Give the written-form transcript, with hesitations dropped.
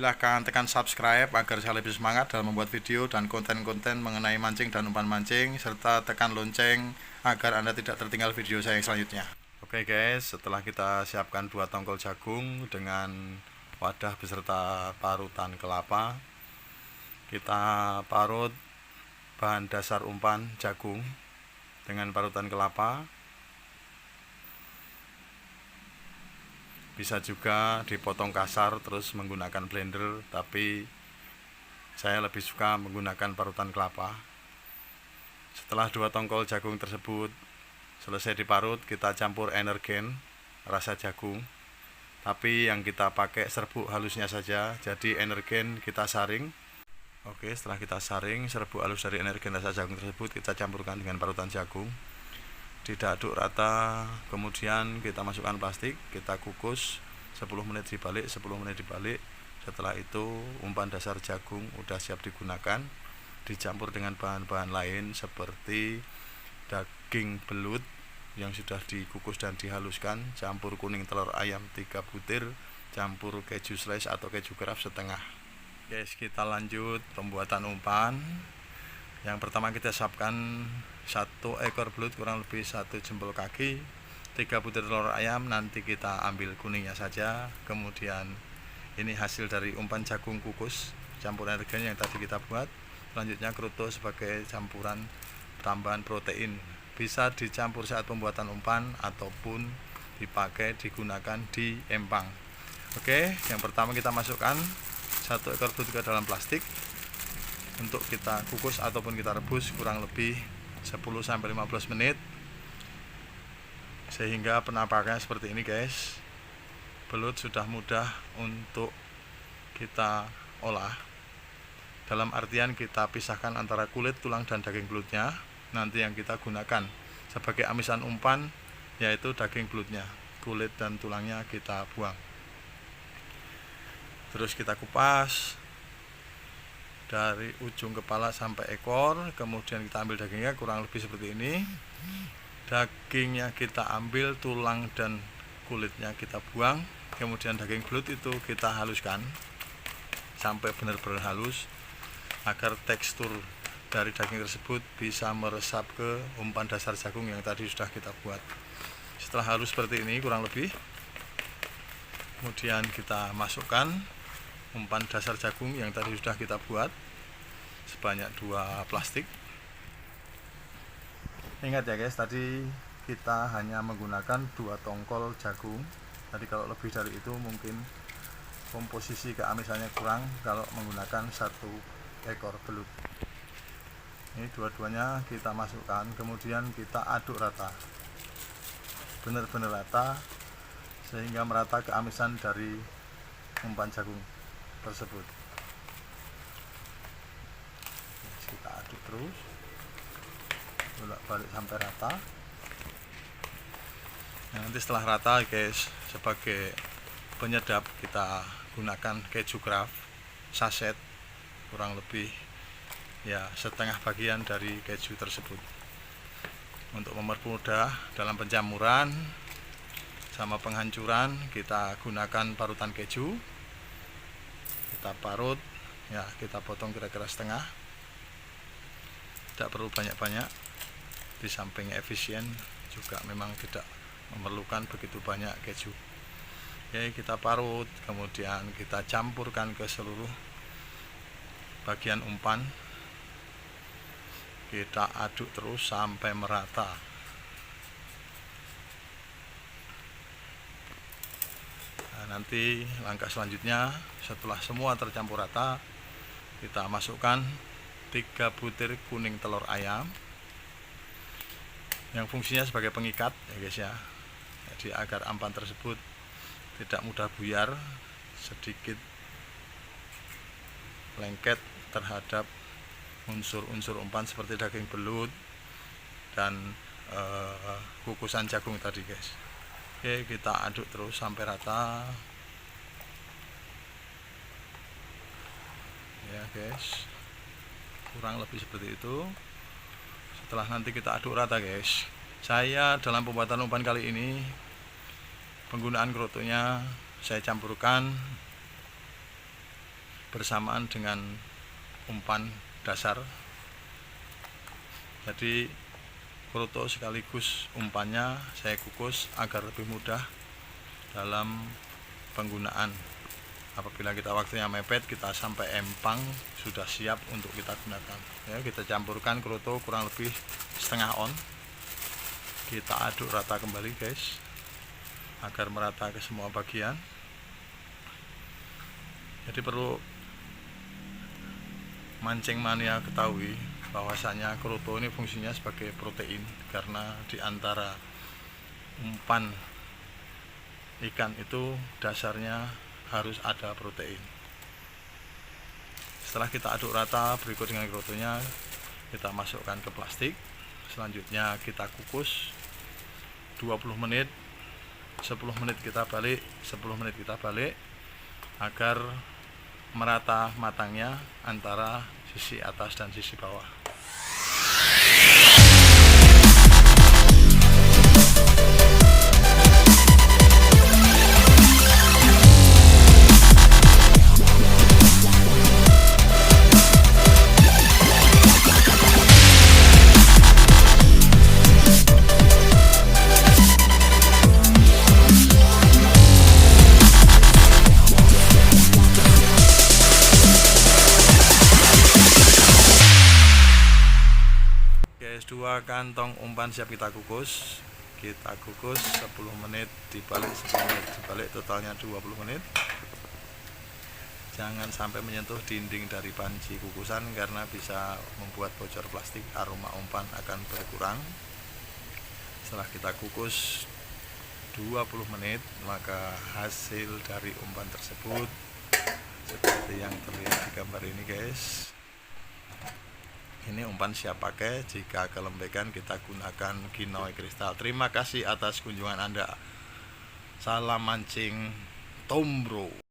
silahkan tekan subscribe agar saya lebih semangat dalam membuat video dan konten-konten mengenai mancing dan umpan mancing, serta tekan lonceng agar Anda tidak tertinggal video saya yang selanjutnya. Oke guys, setelah kita siapkan 2 tongkol jagung dengan wadah beserta parutan kelapa, kita parut bahan dasar umpan jagung dengan parutan kelapa. Bisa juga dipotong kasar terus menggunakan blender, tapi saya lebih suka menggunakan parutan kelapa. Setelah 2 tongkol jagung tersebut selesai diparut, kita campur energen rasa jagung, tapi yang kita pakai serbuk halusnya saja. Jadi energen kita saring. Oke, setelah kita saring serbuk halus dari energen rasa jagung tersebut, kita campurkan dengan parutan jagung, diaduk rata, kemudian kita masukkan plastik, kita kukus 10 menit dibalik, 10 menit dibalik. Setelah itu umpan dasar jagung udah siap digunakan, dicampur dengan bahan-bahan lain seperti daging belut yang sudah dikukus dan dihaluskan, campur kuning telur ayam 3 butir, campur keju slice atau keju Kraft setengah. Guys, kita lanjut pembuatan umpan. Yang pertama kita siapkan 1 ekor belut kurang lebih 1 jempol kaki, 3 butir telur ayam, nanti kita ambil kuningnya saja. Kemudian ini hasil dari umpan jagung kukus campur energen yang tadi kita buat. Selanjutnya kerutu sebagai campuran tambahan protein, bisa dicampur saat pembuatan umpan ataupun digunakan di empang. Oke, yang pertama kita masukkan 1 ekor belut ke dalam plastik untuk kita kukus ataupun kita rebus kurang lebih 10-15 menit, sehingga penampakannya seperti ini guys. Belut sudah mudah untuk kita olah, dalam artian kita pisahkan antara kulit, tulang, dan daging belutnya. Nanti yang kita gunakan sebagai amisan umpan yaitu daging belutnya, kulit dan tulangnya kita buang. Terus kita kupas dari ujung kepala sampai ekor, kemudian kita ambil dagingnya kurang lebih seperti ini. Dagingnya kita ambil, tulang dan kulitnya kita buang, kemudian daging belut itu kita haluskan sampai benar-benar halus agar tekstur dari daging tersebut bisa meresap ke umpan dasar jagung yang tadi sudah kita buat. Setelah halus seperti ini kurang lebih, kemudian kita masukkan umpan dasar jagung yang tadi sudah kita buat sebanyak 2 plastik. Ingat ya guys, tadi kita hanya menggunakan 2 tongkol jagung. Tadi kalau lebih dari itu mungkin komposisi keamisannya kurang kalau menggunakan 1 ekor belut. Ini dua-duanya kita masukkan, kemudian kita aduk rata, benar-benar rata, sehingga merata keamisan dari umpan jagung tersebut. Kita aduk terus, bolak-balik sampai rata. Nah, nanti setelah rata guys, sebagai penyedap kita gunakan keju Kraft saset, kurang lebih ya setengah bagian dari keju tersebut. Untuk mempermudah dalam pencamuran sama penghancuran, kita gunakan parutan keju. Kita parut ya, kita potong kira-kira setengah, tidak perlu banyak-banyak. Di samping efisien juga memang tidak memerlukan begitu banyak keju. Oke, kita parut, kemudian kita campurkan ke seluruh bagian umpan. Kita aduk terus sampai merata. Nah, nanti langkah selanjutnya setelah semua tercampur rata, kita masukkan 3 butir kuning telur ayam yang fungsinya sebagai pengikat ya guys ya. Jadi agar umpan tersebut tidak mudah buyar, sedikit lengket terhadap unsur-unsur umpan seperti daging belut dan kukusan jagung tadi guys. Oke, kita aduk terus sampai rata ya guys, kurang lebih seperti itu. Setelah nanti kita aduk rata guys, saya dalam pembuatan umpan kali ini penggunaan kerutunya saya campurkan bersamaan dengan umpan dasar. Jadi kroto sekaligus umpannya saya kukus agar lebih mudah dalam penggunaan. Apabila kita waktunya mepet, kita sampai empang sudah siap untuk kita gunakan. Ya, kita campurkan kroto kurang lebih setengah on. Kita aduk rata kembali guys, agar merata ke semua bagian. Jadi perlu mancing mania ketahui bahwasanya kroto ini fungsinya sebagai protein, karena di antara umpan ikan itu dasarnya harus ada protein. Setelah kita aduk rata berikut dengan krotonya, kita masukkan ke plastik. Selanjutnya kita kukus 20 menit, 10 menit kita balik, 10 menit kita balik, agar merata matangnya antara sisi atas dan sisi bawah. Guys, 2 kantong umpan siap kita kukus. Kita kukus 10 menit dibalik, 10 menit dibalik, totalnya 20 menit. Jangan sampai menyentuh dinding dari panci kukusan karena bisa membuat bocor plastik, aroma umpan akan berkurang. Setelah kita kukus 20 menit, maka hasil dari umpan tersebut seperti yang terlihat di gambar ini guys. Ini umpan siap pakai. Jika kelembekan kita gunakan Ginoy kristal. Terima kasih atas kunjungan Anda. Salam mancing Tombro.